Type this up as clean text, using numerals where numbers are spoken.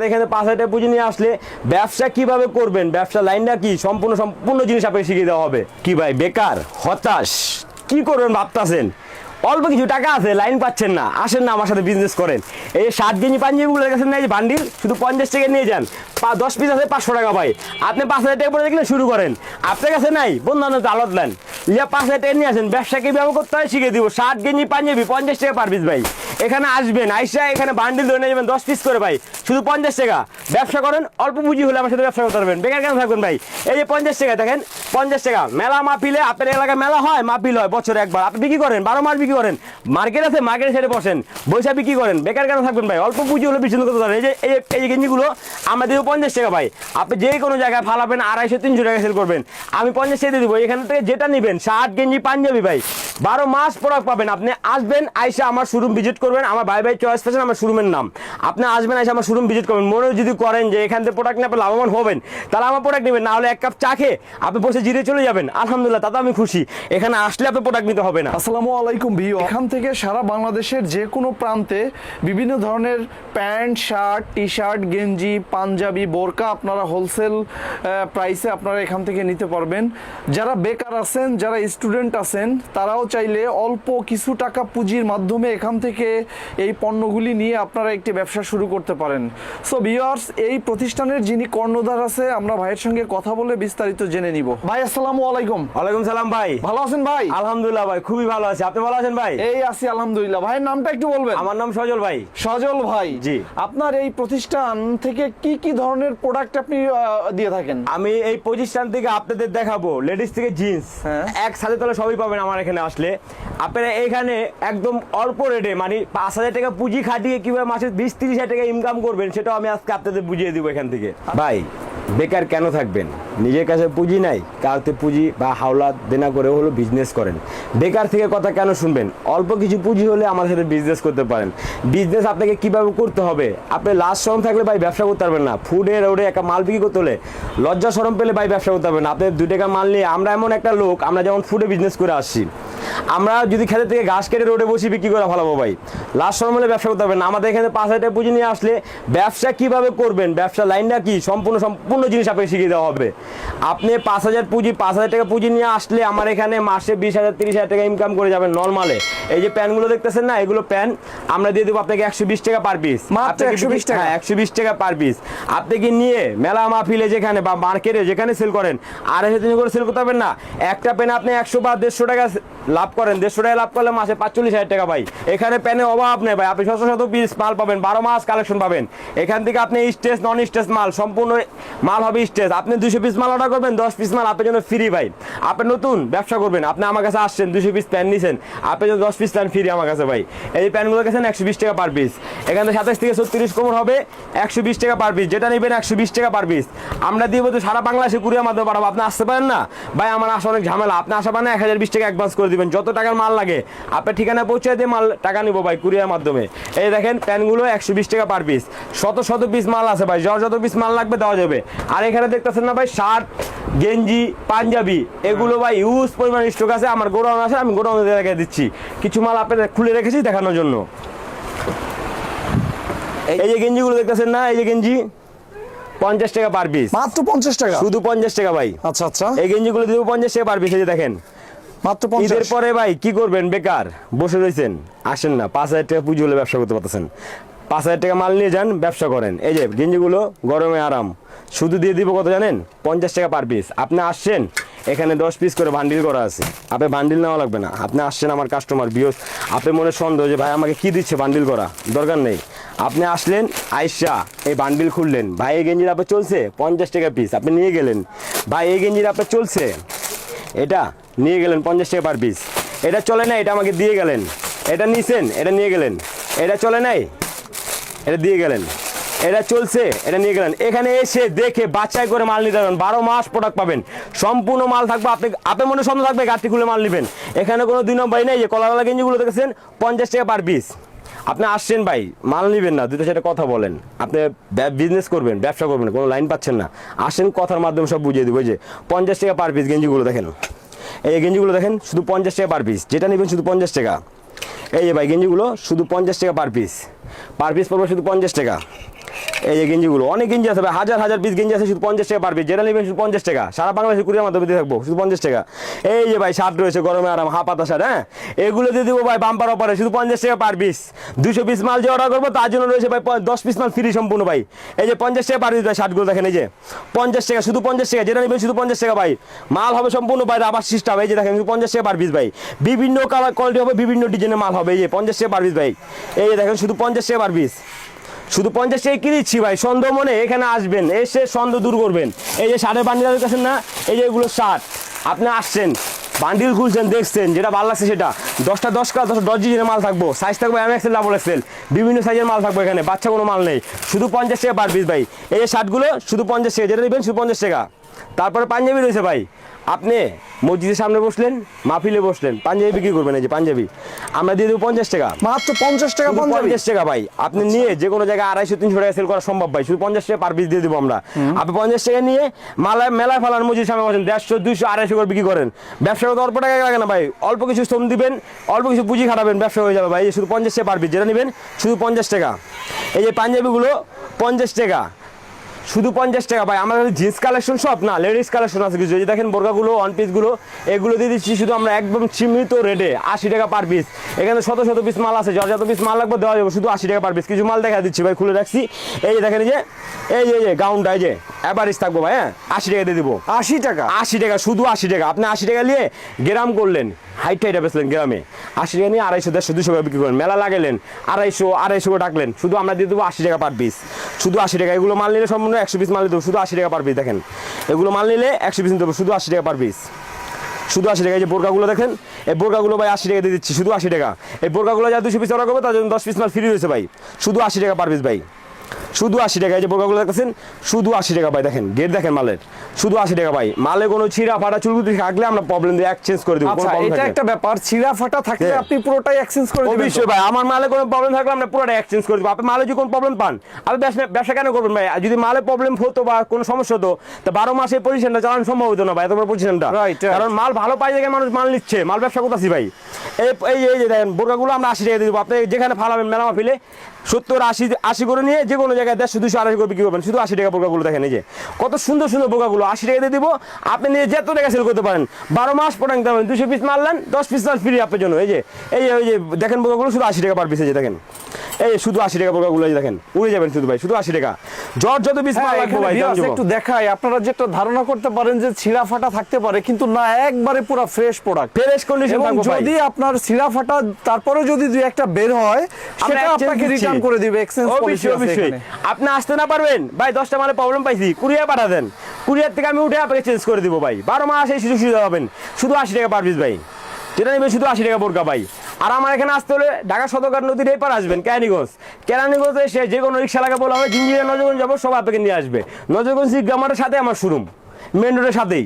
এখানে 5,000 টাকা পুঁজি নিয়ে আসলে ব্যবসা কিভাবে করবেন, ব্যবসা লাইনটা কি, সম্পূর্ণ জিনিস আপনাকে শিখিয়ে দেওয়া হবে। কি ভাই বেকার, হতাশ, কি করবেন ভাবতেছেন, অল্প কিছু টাকা আছে, লাইন পাচ্ছেন না, আসেন না আমার সাথে বিজনেস করেন। এই 7 গেঞ্জি পাঞ্জাবিগুলো দেখেছেন না, এই বান্ডিল শুধু 50 টাকা নিয়ে যান, 10 পিস আছে 500 টাকা ভাই। আপনি 5,000 টাকা পরে দেখলে শুরু করেন। আপনার কাছে নাই বন্ধু বান্ধব আলাদা নেন, 5,000 টাকা নিয়ে আসেন, ব্যবসা কীভাবে করতে হয় শিখিয়ে দিব। 7 গেঞ্জি পাঞ্জাবি 50 টাকা পার পিস ভাই। এখানে আসবেন, আইসা এখানে বান্ডিল ধরে নিয়ে যাবেন 10 পিস করে ভাই, শুধু 50 টাকা। ব্যবসা করেন, অল্প পুঁজি হলে আমার সাথে ব্যবসা করতে পারবেন, বেকার কেন থাকবেন ভাই। এই যে 50 টাকা দেখেন, 50 টাকা মেলা মাহফিলে, আপনার এলাকায় মেলা হয়, মাহফিল হয় বছরে একবার, আপনি বিক্রি করেন, 12 মাস বিক্রি করেন। মার্কেট আছে, মার্কেটে ছেড়ে বসেন, বৈশা বিক্রি করেন, বেকার কেন থাকবেন ভাই। অল্প পুঁজি হলে বিচ্ছিন্ন করতে পারেন। এই গেঞ্জিগুলো আমরা দিব 50 টাকা ভাই। আপনি যে কোনো জায়গায় ফালাবেন 250-300 টাকা সেল করবেন, আমি 50 টাকা দিয়ে দিব। এখান থেকে যেটা নেবেন 7 গেঞ্জি পাঞ্জাবি ভাই, 12 মাস প্রোডাক্ট পাবেন। আপনি আসবেন, আইসা আমার শোরুম ভিজিট করবেন, আমার ভাই চয়েস ফ্যাশন আমার শোরুমের নাম। আপনি আসবেন, আইসা আমার শোরুম ভিজিট করবেন। মনে যদি করেন যে এখান থেকে প্রোডাক্ট নিয়ে আপনি লাভবান হবেন, তাহলে আমার প্রোডাক্ট নেবেন, না হলে এক কাপ চা খেয়ে আপনি বসে জিরে চলে যাবেন, আলহামদুলিল্লাহ, তাতে আমি খুশি। এখানে আসলে আপনি প্রোডাক্ট নিতে হবে না। আসসালামু আলাইকুম ভিউ, এখান থেকে সারা বাংলাদেশের যে কোনো প্রান্তে বিভিন্ন ধরনের প্যান্ট, শার্ট, টি শার্ট, গেঞ্জি, পাঞ্জাবি, বোরকা আপনারা হোলসেল প্রাইসে আপনারা এখান থেকে নিতে পারবেন। যারা বেকার আছেন, যারা স্টুডেন্ট আছেন, তারাও চাইলে অল্প কিছু টাকা পুঁজির মাধ্যমে এখান থেকে এই পণ্যগুলি নিয়ে আপনারা একটি ব্যবসা শুরু করতে পারেন। সো ভিউয়ার্স, এই প্রতিষ্ঠানের যিনি কর্ণধার আছে, আমরা ভাইয়ের সঙ্গে কথা বলে বিস্তারিত জেনে নিব। ভাই আসসালামু আলাইকুম। ওয়ালাইকুম সালাম ভাই, ভালো আছেন ভাই? আলহামদুলিল্লাহ ভাই, খুবই ভালো আছি, আপনি ভালো আছেন ভাই? এই আছি আলহামদুলিল্লাহ। ভাইয়ের নামটা একটু বলবেন? আমার নাম সজল ভাই। সজল ভাই, জি। আপনার এই প্রতিষ্ঠান থেকে কি কি ধরনের প্রোডাক্ট আপনি দিয়ে থাকেন? আমি এই প্রতিষ্ঠান থেকে আপনাদের দেখাবো লেডিস থেকে জিন্স, এক সাথে তলে সবই পাবেন আমার এখানে আসলে। আপনারা এখানে একদম অল্প রেটে, মানে 5,000 টাকা পুঁজি খাটিয়ে কিভাবে মাসে 20-30 হাজার টাকা ইনকাম করবেন, সেটাও আমি আজকে আপনাদের বুঝিয়ে দিব এখান থেকে। ভাই বেকার কেন থাকবেন, নিজের কাছে পুঁজি নাই, কাউকে পুঁজি বা হাওলাত দেনা করে হলো বিজনেস করেন। বেকার থেকে কথা কেন শুনবেন, অল্প কিছু পুঁজি হলে আমার সাথে বিজনেস করতে পারেন। বিজনেস আপনাকে কিভাবে করতে হবে, আপনি লাজ শরম থাকলে ভাই ব্যবসা করতে পারবেন না। ফুডে রোডে একটা মাল বিক্রি করতে হলে লজ্জা শরম পেলে ভাই ব্যবসা করতে পারবেন না। আপনি 2 টাকা মাল নিয়ে, আমরা এমন একটা লোক, আমরা যেমন ফুডে বিজনেস করে আসছি, আমরা যদি খেতে থেকে ঘাস কেটে রোডে বসে বিক্রি করে ভালো ভাই, লাস্ট শরম হলে ব্যবসা করতে পারবেন না। আমাদের এখানে 5,000 টাকা পুঁজি নিয়ে আসলে ব্যবসা কিভাবে করবেন, ব্যবসা লাইনটা কি, সম্পূর্ণ জিনিস আপনাকে শিখিয়ে দেওয়া হবে। আপনি 5,000 টাকা পুঁজি নিয়ে আসলে আমার এখানে মাসে 20,000-30 হাজার টাকা ইনকাম করে যাবেন নর্মালে। এই যে প্যান্টগুলো দেখতেছেন না, এগুলো প্যান্ট আমরা দিয়ে দেবো আপনাকে 120 টাকা পার পিস। মাত্র 120 টাকা? হ্যাঁ, 120 টাকা পার পিস। আপনি কি নিয়ে মেলা মাহফিলে যেখানে বা মার্কেটে যেখানে সেল করেন 250 করে সেল করতে পারবেন না। একটা প্যান্ট আপনি 100 বা 150 টাকা লাভ করেন, 150 টাকা লাভ করলে মাসে 45 হাজার টাকা ভাই। এখানে প্যানের অভাব নেই ভাই, আপনি শত পিস মাল পাবেন, 12 মাস কালেকশন পাবেন। এখান থেকে আপনি স্টেজ নন স্টেজ মাল, সম্পূর্ণ মাল হবে স্টেজ। আপনি 200 পিস মাল অর্ডার করবেন, 10 পিস মাল আপনার জন্য ফ্রি ভাই। আপনি নতুন ব্যবসা করবেন, আপনি আমার কাছে আসছেন, 200 পিস প্যান্ট নিছেন, আপনি জন্য 10 পিস প্যান্ট ফ্রি আমার কাছে ভাই। এই প্যান্টগুলো গেছেন 120 টাকা পার পিস। এখান থেকে 27 থেকে 36 কোমর হবে 120 টাকা পার পিস, যেটা নেবেন 120 টাকা পার পিস। আমরা দিব তো সারা বাংলাদেশে কুরিয়ার মাধ্যমে পাঠাবো। আপনি আসতে পারেন না ভাই, আমার আসা অনেক ঝামেলা, আপনি আসা পারেন 1020 টাকা অ্যাডভান্স করে দিবেন, যত টাকার মাল লাগে আপনার ঠিকানা পৌঁছে দিয়ে মাল টাকা নিবো ভাই কুরিয়ার মাধ্যমে। এই দেখেন প্যান্টগুলো 120 টাকা পার পিস, শত পিস মাল আছে ভাই, যত পিস মাল লাগবে দেওয়া যাবে। আর এখানে দেখতেছেন না ভাই, শার্ট, গেঞ্জি, পাঞ্জাবি, এগুলো ভাই ইউজ পরিমাণ স্টক আছে, আমার গোডাউন আছে, আমি গোডাউনে রেখে দিচ্ছি। কিছু মাল আপনাদের খুলে রেখেছি দেখানোর জন্য। এই যে গেঞ্জিগুলো দেখতেছেন না, এই যে গেঞ্জি 50 টাকা পার পিস। মাত্র 50 টাকা? শুধু 50 টাকা ভাই। আচ্ছা আচ্ছা, এই গেঞ্জিগুলো দিব 50 টাকা পার পিস। এই যে দেখেন মাত্র 50। ঈদের পরে ভাই কি করবেন, বেকার বসে রয়েছেন, আসেন না, 5,000 টাকা পুঁজি হলে ব্যবসা করতে পারতেছেন। 5,000 টাকা মাল নিয়ে যান, ব্যবসা করেন। এই যে গেঞ্জিগুলো গরমে আরাম, শুধু দিয়ে দিব কত জানেন, 50 টাকা পার পিস। আপনি আসছেন, এখানে 10 পিস করে বান্ডিল করা আছে, আপনি বান্ডিল নেওয়া লাগবে না। আপনি আসছেন আমার কাস্টমার বিয়স, আপনি মনে সন্দেহ যে ভাই আমাকে কি দিচ্ছে বান্ডিল করা, দরকার নেই। আপনি আসলেন, আইসা এই বান্ডিল খুললেন, ভাই এই গেঞ্জির আপনার চলছে 50 টাকা পিস, আপনি নিয়ে গেলেন। ভাই এই গেঞ্জির আপনার চলছে, এটা নিয়ে গেলেন 50 টাকা পার পিস। এটা চলে না, এটা আমাকে দিয়ে গেলেন। এটা নিছেন, এটা নিয়ে গেলেন। এটা চলে নাই, এটা দিয়ে গেলেন। এটা চলছে, এটা নিয়ে গেলেন। এখানে এসে দেখে বাছাই করে মাল নিতে পারবেন, 12 মাস প্রোডাক্ট পাবেন, সম্পূর্ণ মাল থাকবে। আপনার মনে সন্দেহ থাকবে, গাড়ি খুলে মাল নেবেন। এখানে কোনো 2 নম্বরই নেই। যে কলারওয়ালা গেঞ্জিগুলো দেখেছেন 50 টাকা পার পিস। আপনি আসছেন ভাই, মাল নেবেন না, দুটো সেটা কথা বলেন, আপনি বিজনেস করবেন, ব্যবসা করবেন, কোনো লাইন পাচ্ছেন না, আসেন, কথার মাধ্যমে সব বুঝিয়ে দেবো। যে 50 টাকা পার পিস গেঞ্জিগুলো দেখেন, এই গেঞ্জিগুলো দেখেন শুধু 50 টাকা পার পিস, যেটা নেবেন শুধু 50 টাকা। এই যে ভাই গেঞ্জিগুলো শুধু 50 টাকা পার পিস, পার পিস পড়বে শুধু 50 টাকা। এই যে গেঞ্জিগুলো অনেক গেঞ্জি আছে ভাই, হাজার হাজার পিস গেঞ্জি আছে, শুধু 50 টাকা পার পিস, যেটা নেবেন শুধু 50 টাকা, সারা বাংলাদেশে কুরিয়ার মাধ্যমে দিয়ে থাকবো শুধু 50 টাকা। এই যে ভাই শার্ট রয়েছে গরমে আরাম হাফ হাতা শার্ট, হ্যাঁ এগুলো দিয়ে দেবো ভাই বাম্পার অফারে শুধু 50 টাকা পার পিস। 200 পিস মাল যে অর্ডার করবো তার জন্য রয়েছে ভাই 10 পিস মাল ফ্রি সম্পূর্ণ ভাই। এই যে 50 টাকা পার পিস ভাই শার্টগুলো দেখেন, এই যে 50 টাকা, শুধু 50 টাকা, যেটা নেবেন শুধু 50 টাকা ভাই। মাল হবে সম্পূর্ণ ভাই রাবার সিস্টেম, এই যে দেখেন শুধু 50 টাকা পার পিস ভাই। বিভিন্ন কালার কোয়ালিটি হবে, বিভিন্ন ডিজাইনের মাল হবে, এই যে 50 টাকা পার পিস ভাই। এই যে দেখেন শুধু 50 টাকা পার পিস, শুধু 50 টাকা কি দিচ্ছি ভাই। সন্দেহ মনে এখানে আসবেন, এসে সন্দেহ দূর করবেন। এই যে শার্টের বান্ডিলের কাছে না, এই যে এগুলো শার্ট, আপনি আসছেন বান্ডিল খুলছেন দেখছেন যেটা ভালো লাগছে সেটা 10টা 10 কালার 10 ডিজাইনের মাল থাকবো, সাইজ থাকবে MXL ডাবল XL, বিভিন্ন সাইজের মাল থাকবে এখানে, বাচ্চা কোনো মাল নেই, শুধু 50 টাকা পার পিস ভাই। এই যে শার্টগুলো শুধু 50 টাকা, যেটা নেবেন শুধু 50 টাকা। তারপরে পাঞ্জাবি রয়েছে ভাই, আপনি মসজিদের সামনে বসলেন, মাহফিলে বসলেন, পাঞ্জাবি বিক্রি করবেন, এই যে পাঞ্জাবি আমরা দিয়ে দেবো 50 টাকা, মাত্র 50 টাকা শুধু পাঞ্জাবি। 50 টাকা ভাই। আপনি নিয়ে যে কোনো জায়গায় 250-300 টাকা সেল করা সম্ভব ভাই, শুধু 50 টাকা পার পিস দিয়ে দেবো আমরা। আপনি 50 টাকা নিয়ে মেলায় ফালান মসজিদের সামনে বসেন, 150, 200, 250 করে বিক্রি করেন। ব্যবসা করতে অল্প টাকা লাগে না ভাই, অল্প কিছু শ্রম দিবেন, অল্প কিছু পুঁজি খাটাবেন, ব্যবসা হয়ে যাবে ভাই। এই যে শুধু 50 টাকা পার পিস, যেটা নেবেন শুধু 50 টাকা। এই যে পাঞ্জাবিগুলো 50 টাকা, শুধু 50 টাকা ভাই। আমাদের জিন্স কালেকশন সব না, লেডিস কালেকশন আছে কিছু, এই যে দেখেন বোরকাগুলো, ওয়ান পিসগুলো, এগুলো দিয়ে দিচ্ছি শুধু আমরা একদম সীমিত রেটে 80 টাকা পার পিস। এখানে শত শত পিস মাল আছে, যত পিস মাল লাগবে দেওয়া যাবে শুধু 80 টাকা পার পিস। কিছু মাল দেখা দিচ্ছি ভাই, খুলে রাখছি, এই যে দেখেন, এই যে গাউনটা, এই যে অ্যাভারেজ থাকবো ভাই, হ্যাঁ 80 টাকা দিয়ে দেবো। 80 টাকা, 80 টাকা, শুধু 80 টাকা। আপনি 80 টাকা নিয়ে গ্রাম করলেন, হাইট বেচলেন গ্রামে, 80 টাকা নিয়ে 250, 150, 200 টাকা বিক্রি করেন, মেলা লাগালেন 250 করে ডাকলেন, শুধু আমরা দিয়ে দেবো 80 টাকা পার পিস, শুধু 80 টাকা। এগুলো মাল নিলে সম্পূর্ণ 100 পিস মাল দেবো শুধু 80 টাকা পার পিস। দেখেন এগুলো মাল নিলে 100 পিস দেবো শুধু 80 টাকা পার পিস, শুধু 80 টাকা। এই যে বোরকাগুলো দেখেন, এই বোরকাগুলো ভাই 80 টাকা দিয়ে দিচ্ছি শুধু 80 টাকা। এই বোরকাগুলো যা 200 পিস অর্ডার করবে তার জন্য 10 পিস মাল ফ্রি রয়েছে ভাই, শুধু 80 টাকা পার পিস ভাই, শুধু 80 টাকা। এই যে বোরকাগুলো দেখতেছেন শুধু 80 টাকা ভাই, দেখেন গেট দেখেন মালের, শুধু 80 টাকা ভাই। মালে কোনো ছিঁড়া ফাটা চুলকুতি থাকলে আমরা প্রবলেম দিয়ে এক্সচেঞ্জ করে দেবো। আচ্ছা এটা একটা ব্যাপার, ছিঁড়া ফাটা থাকলে আপনি পুরোটাই এক্সচেঞ্জ করে দিবেন? অবশ্যই ভাই, আমার মালে কোনো প্রবলেম থাকলে আমরা পুরোটা এক্সচেঞ্জ করে দেবো। আপনি মালে যদি কোনো প্রবলেম পান, আপনি ব্যবসা কেন করবেন ভাই? যদি মালে প্রবলেম হতো বা কোনো সমস্যা হতো, তো 12 মাসে এই পজিশনটা চালানো সম্ভব হতো না ভাই, এত বড় পজিশনটা। কারণ মাল ভালো পাই দেখে মানুষ মাল নিচ্ছে, মাল ব্যবসা করতেছি ভাই। এই যে দেখেন বোরকাগুলো আমরা 80 টাকা দিয়ে দেবো। আপনি যেখানে ফালাবেন মেলা মাহফিলে 70-80 করে নিয়ে যে কোনো জায়গায় 150, 200, 250 করে বিক্রি করবেন শুধু 80 টাকা। বোরকাগুলো দেখেন, এই যে কত সুন্দর সুন্দর বোরকাগুলো 80 টাকা দিয়ে দিব। আপনি নিয়ে যত টাকা সেল করতে পারেন, 12 মাস পর্যন্ত 200 পিস মারলেন, 10 পিস মাল ফ্রি আপনার জন্য। এই যে দেখেন বোরকাগুলো শুধু 80 টাকা পার পিস, এই যে দেখেন, এই শুধু 80 টাকা বোরকাগুলো, এই দেখেন উড়ে যাবেন শুধু ভাই, শুধু 80 টাকা। যত পিস মাল লাগবে ভাই একটু দেখাই, আপনারা যেটা ধারণা করতে পারেন যে ছিঁড়া ফাটা থাকতে পারে, কিন্তু না, একবারে পুরো ফ্রেশ প্রোডাক্ট, ফ্রেশ কন্ডিশন থাকবে ভাই। যদি আপনার ছিঁড়া ফাটা তারপরে যদি দুই একটা বের হয়, সেটা আপনাকে রিটার্ন করে দিবে, এক্সচেঞ্জ পলিসি আছে এখানে। আপনি আসতে না পারবেন ভাই, 10টা মালে প্রবলেম পাইছি, কুরিয়ার পাঠা দেন, কুরিয়ার থেকে আমি উঠে আপনাকে চেঞ্জ করে দিব ভাই। 12 মাস এই সুযোগ সুবিধা পাবেন শুধু 80 টাকা পার পিস ভাই, যেটা নেবেন শুধু 80 টাকা বোরকা ভাই। আর আমার এখানে আসতে হলে ঢাকা সদরঘাট নদীর এই পার আসবেন, কেরানীগঞ্জ এসে যে কোনো রিক্সা লাগে বলা হবে জিঞ্জিরা নজরগঞ্জ যাবো, সব আপনাকে নিয়ে আসবে। নজরগঞ্জ গ্রামারের সাথে আমার শোরুম, মেন রোডের সাথেই।